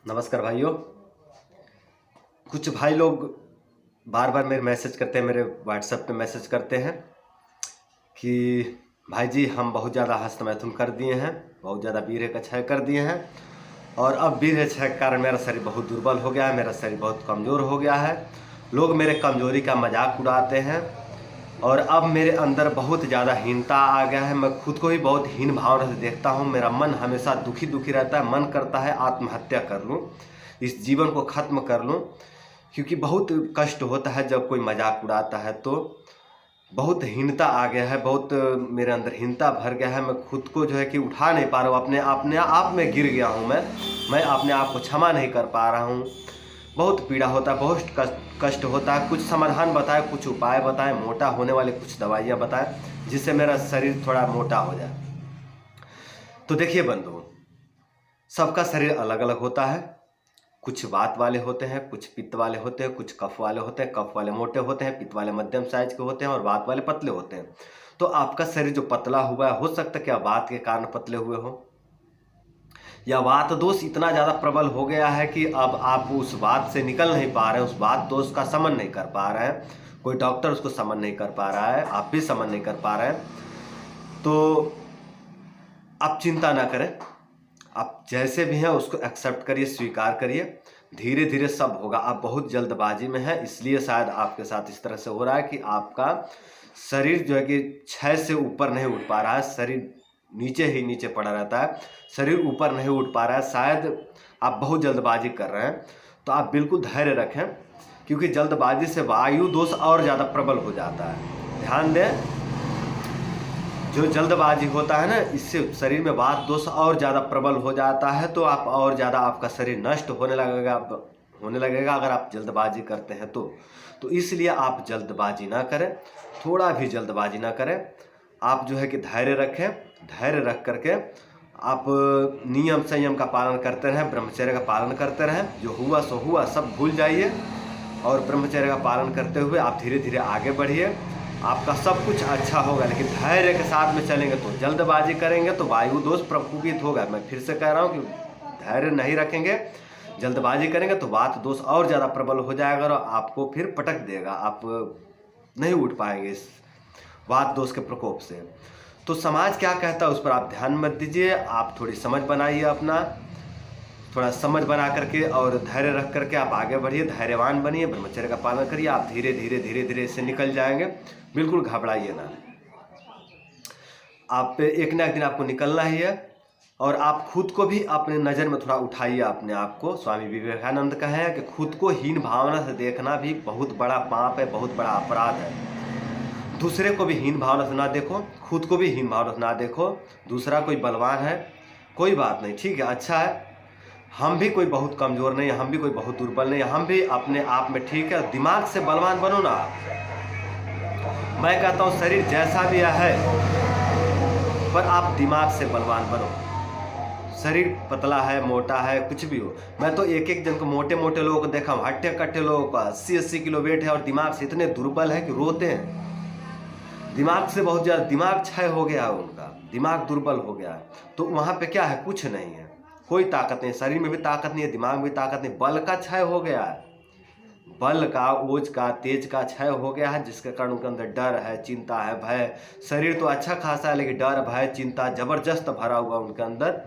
नमस्कार भाइयों। कुछ भाई लोग बार बार मेरे मैसेज करते हैं, मेरे व्हाट्सएप पे मैसेज करते हैं कि भाई जी हम बहुत ज़्यादा हस्त मैथुन कर दिए हैं, बहुत ज़्यादा वीर्य का क्षय कर दिए हैं और अब वीर्य क्षय के कारण मेरा शरीर बहुत दुर्बल हो गया है, मेरा शरीर बहुत कमज़ोर हो गया है। लोग मेरे कमज़ोरी का मजाक उड़ाते हैं और अब मेरे अंदर बहुत ज़्यादा हीनता आ गया है। मैं खुद को ही बहुत हीन भावना से देखता हूँ। मेरा मन हमेशा दुखी दुखी रहता है, मन करता है आत्महत्या कर लूँ, इस जीवन को ख़त्म कर लूँ, क्योंकि बहुत कष्ट होता है जब कोई मजाक उड़ाता है। तो बहुत हीनता आ गया है, बहुत मेरे अंदर हीनता भर गया है। मैं खुद को जो है कि उठा नहीं पा रहा हूँ, अपने आप में गिर गया हूँ। मैं अपने आप को क्षमा नहीं कर पा रहा हूँ। बहुत पीड़ा होता है, बहुत कष्ट होता है। कुछ समाधान बताएं, कुछ उपाय बताएं, मोटा होने वाले कुछ दवाइयाँ बताएं जिससे मेरा शरीर थोड़ा मोटा हो जाए। तो देखिए बंधुओं, सबका शरीर अलग अलग होता है। कुछ वात वाले होते हैं, कुछ पित्त वाले होते हैं, कुछ कफ वाले होते हैं। कफ वाले मोटे होते हैं, पित्त वाले मध्यम साइज के होते हैं और वात वाले पतले होते हैं। तो आपका शरीर जो पतला हुआ है, हो सकता है क्या वात के कारण पतले हुए हो, या वात दोष इतना ज़्यादा प्रबल हो गया है कि अब आप उस वात से निकल नहीं पा रहे हैं, उस वात दोष का समन नहीं कर पा रहे हैं। कोई डॉक्टर उसको समन नहीं कर पा रहा है, आप भी समन नहीं कर पा रहे हैं। तो आप चिंता ना करें, आप जैसे भी हैं उसको एक्सेप्ट करिए, स्वीकार करिए। धीरे धीरे सब होगा। आप बहुत जल्दबाजी में हैं, इसलिए शायद आपके साथ इस तरह से हो रहा है कि आपका शरीर जो है कि 6 से ऊपर नहीं उठ पा रहा है, शरीर नीचे ही नीचे पड़ा रहता है, शरीर ऊपर नहीं उठ पा रहा है। शायद आप बहुत जल्दबाजी कर रहे हैं। तो आप बिल्कुल धैर्य रखें, क्योंकि जल्दबाजी से वायु दोष और ज़्यादा प्रबल हो जाता है। ध्यान दें, जो जल्दबाजी होता है ना, इससे शरीर में वात दोष और ज़्यादा प्रबल हो जाता है। तो आप और ज़्यादा आपका शरीर नष्ट होने लगेगा अगर आप जल्दबाजी करते हैं तो इसलिए आप जल्दबाजी ना करें, थोड़ा भी जल्दबाजी ना करें। आप जो है कि धैर्य रखें, धैर्य रख करके आप नियम संयम का पालन करते रहें, ब्रह्मचर्य का पालन करते रहें। जो हुआ सो हुआ, सब भूल जाइए और ब्रह्मचर्य का पालन करते हुए आप धीरे धीरे आगे बढ़िए। आपका सब कुछ अच्छा होगा, लेकिन धैर्य के साथ में चलेंगे। तो जल्दबाजी करेंगे तो वायु दोष प्रकोपित होगा। मैं फिर से कह रहा हूँ कि धैर्य नहीं रखेंगे, जल्दबाजी करेंगे तो वात दोष और ज़्यादा प्रबल हो जाएगा और आपको फिर पटक देगा, आप नहीं उठ पाएंगे इस वात दोष के प्रकोप से। तो समाज क्या कहता है उस पर आप ध्यान मत दीजिए। आप थोड़ी समझ बनाइए, अपना थोड़ा समझ बना करके और धैर्य रख करके आप आगे बढ़िए, धैर्यवान बनिए, ब्रह्मचर्य का पालन करिए। आप धीरे धीरे धीरे धीरे इससे निकल जाएंगे। बिल्कुल घबराइए ना, आप एक ना एक दिन आपको निकलना ही है। और आप खुद को भी अपने नज़र में थोड़ा उठाइए अपने आप को। स्वामी विवेकानंद का है कि खुद को हीन भावना से देखना भी बहुत बड़ा पाप है, बहुत बड़ा अपराध है। दूसरे को भी हीन भावना से ना देखो, खुद को भी हीन भावना से ना देखो। दूसरा कोई बलवान है, कोई बात नहीं, ठीक है, अच्छा है। हम भी कोई बहुत कमज़ोर नहीं है, हम भी कोई बहुत दुर्बल नहीं है, हम भी अपने आप में ठीक है। दिमाग से बलवान बनो ना। मैं कहता हूँ शरीर जैसा भी है, पर आप दिमाग से बलवान बनो। शरीर पतला है, मोटा है, कुछ भी हो। मैं तो एक एक जन को, मोटे मोटे लोगों को देखा हूँ, हट्टे कट्टे लोगों का 80-80 किलो वेट है और दिमाग से इतने दुर्बल है कि रोते हैं। दिमाग से बहुत ज़्यादा दिमाग क्षय हो गया है, उनका दिमाग दुर्बल हो गया है। तो वहाँ पे क्या है, कुछ नहीं है, कोई ताकत नहीं। शरीर में भी ताकत नहीं है, दिमाग में भी ताकत नहीं, बल का क्षय हो गया है। बल का, ओज का, तेज का क्षय हो गया है, जिसके कारण उनके अंदर डर है, चिंता है, भय। शरीर तो अच्छा खासा है, लेकिन डर, भय, चिंता जबरदस्त भरा हुआ उनके अंदर।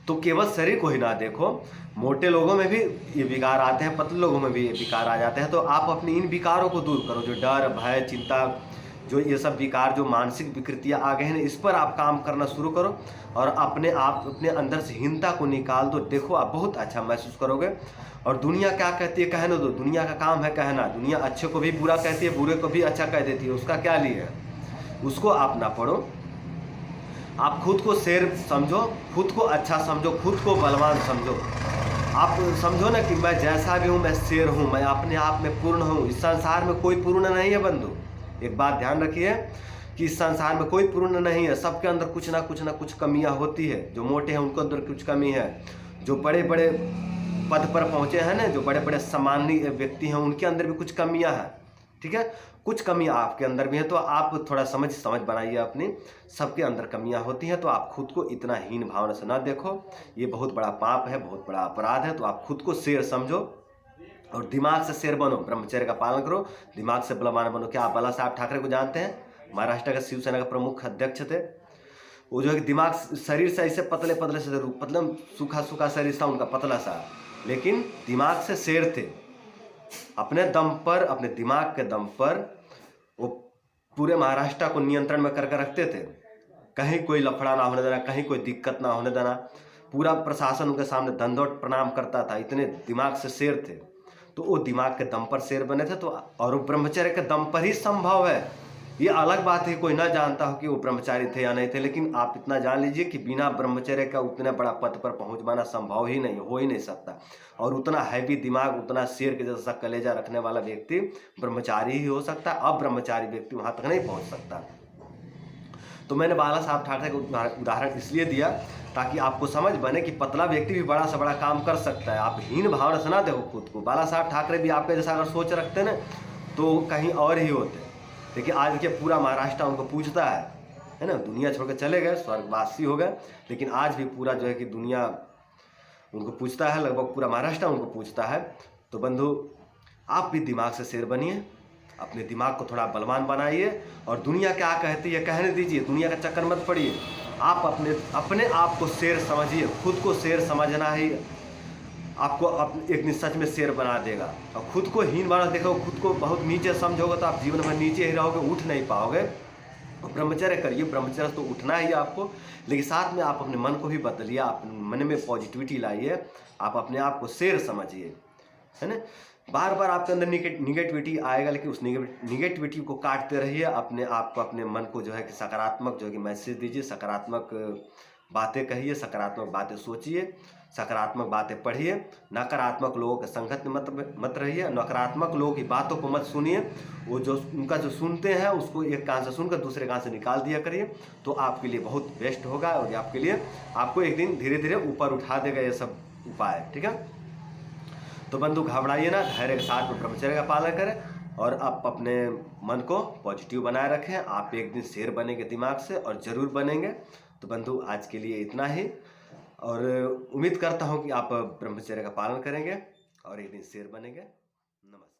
तो केवल शरीर को ही ना देखो, मोटे लोगों में भी ये विकार आते हैं, पतले लोगों में भी ये विकार आ जाते हैं। तो आप अपने इन विकारों को दूर करो, जो डर, भय, चिंता, जो ये सब विकार, जो मानसिक विकृतियाँ आ गए हैं, इस पर आप काम करना शुरू करो और अपने अंदर से हीनता को निकाल दो। देखो आप बहुत अच्छा महसूस करोगे। और दुनिया क्या कहती है कहने दो, दुनिया का काम है कहना। दुनिया अच्छे को भी बुरा कहती है, बुरे को भी अच्छा कह देती है, उसका क्या लिए है, उसको आप ना पढ़ो। आप खुद को शेर समझो, खुद को अच्छा समझो, खुद को बलवान समझो। आप समझो ना कि मैं जैसा भी हूँ, मैं शेर हूँ, मैं अपने आप में पूर्ण हूँ। इस संसार में कोई पूर्ण नहीं है बंधु। एक बात ध्यान रखिए कि इस संसार में कोई पूर्ण नहीं है, सबके अंदर कुछ ना कुछ कमियां होती है। जो मोटे हैं उनको अंदर कुछ कमी है, जो बड़े बड़े पद पर पहुंचे हैं ना, जो बड़े बड़े सम्मानीय व्यक्ति हैं, उनके अंदर भी कुछ कमियां हैं, ठीक है। कुछ कमी आपके अंदर भी है तो आप थोड़ा समझ बनाइए अपनी। सबके अंदर कमियां होती हैं, तो आप खुद को इतना हीन भावना से ना देखो। ये बहुत बड़ा पाप है, बहुत बड़ा अपराध है। तो आप खुद को शेर समझो और दिमाग से शेर बनो, ब्रह्मचर्य का पालन करो, दिमाग से बलवान बनो। क्या आप बाला साहब ठाकरे को जानते हैं? महाराष्ट्र का शिवसेना का प्रमुख अध्यक्ष थे। वो जो है कि दिमाग शरीर से ऐसे पतले पतले से जरूर, मतलब सूखा सूखा शरीर था उनका, पतला सा, लेकिन दिमाग से शेर थे। अपने दम पर, अपने दिमाग के दम पर वो पूरे महाराष्ट्र को नियंत्रण में करके रखते थे। कहीं कोई लफड़ा ना होने देना, कहीं कोई दिक्कत ना होने देना। पूरा प्रशासन उनके सामने दंडोत प्रणाम करता था, इतने दिमाग से शेर थे। तो वो दिमाग के दम पर शेर बने थे। तो और वो ब्रह्मचर्य के दम पर ही संभव है। ये अलग बात है, कोई ना जानता हो कि वो ब्रह्मचारी थे या नहीं थे, लेकिन आप इतना जान लीजिए कि बिना ब्रह्मचर्य का उतना बड़ा पद पर पहुंच पाना संभव ही नहीं, हो ही नहीं सकता। और उतना हैवी दिमाग, उतना शेर के जैसा कलेजा रखने वाला व्यक्ति ब्रह्मचारी ही हो सकता है। अब ब्रह्मचारी व्यक्ति वहां तक नहीं पहुंच सकता। तो मैंने बाला साहब ठाकरे का उदाहरण इसलिए दिया ताकि आपको समझ बने कि पतला व्यक्ति भी बड़ा से बड़ा काम कर सकता है। आप हीन भावना से ना देखो खुद को। बाला साहब ठाकरे भी आपके जैसा अगर सोच रखते ना तो कहीं और ही होते। देखिए आज के पूरा महाराष्ट्र उनको पूछता है ना। दुनिया छोड़ के चले गए, स्वर्गवासी हो गए, लेकिन आज भी पूरा जो है कि दुनिया उनको पूछता है, लगभग पूरा महाराष्ट्र उनको पूछता है। तो बंधु, आप भी दिमाग से शेर बनिए, अपने दिमाग को थोड़ा बलवान बनाइए और दुनिया क्या कहती है कहने दीजिए, दुनिया का चक्कर मत पड़िए। आप अपने आप को शेर समझिए। खुद को शेर समझना ही आपको एक दिन सच में शेर बना देगा। और खुद को हीन भावना देखो, खुद को बहुत नीचे समझोगे तो आप जीवन भर नीचे ही रहोगे, उठ नहीं पाओगे। ब्रह्मचर्य करिए, ब्रह्मचर्य तो उठना ही आपको, लेकिन साथ में आप अपने मन को भी बदलिए, आप मन में पॉजिटिविटी लाइए, आप अपने आप को शेर समझिए, है ना। बार बार आपके अंदर निगेटिविटी आएगा, लेकिन उस निगेटिविटी को काटते रहिए। अपने आप को, अपने मन को जो है कि सकारात्मक जो है कि मैसेज दीजिए, सकारात्मक बातें कहिए, सकारात्मक बातें सोचिए, सकारात्मक बातें पढ़िए। नकारात्मक लोगों के संगत में मत रहिए, नकारात्मक लोगों की बातों को मत सुनिए। वो जो उनका जो सुनते हैं उसको एक कान से सुनकर दूसरे कान से निकाल दिया करिए, तो आपके लिए बहुत बेस्ट होगा। और आपके लिए, आपको एक दिन धीरे धीरे ऊपर उठा देगा ये सब उपाय, ठीक है। तो बंधु, घबराइए ना, धैर्य के साथ में ब्रह्मचर्य का पालन करें और आप अपने मन को पॉजिटिव बनाए रखें। आप एक दिन शेर बनेंगे दिमाग से, और जरूर बनेंगे। तो बंधु, आज के लिए इतना ही, और उम्मीद करता हूँ कि आप ब्रह्मचर्य का पालन करेंगे और एक दिन शेर बनेंगे। नमस्कार।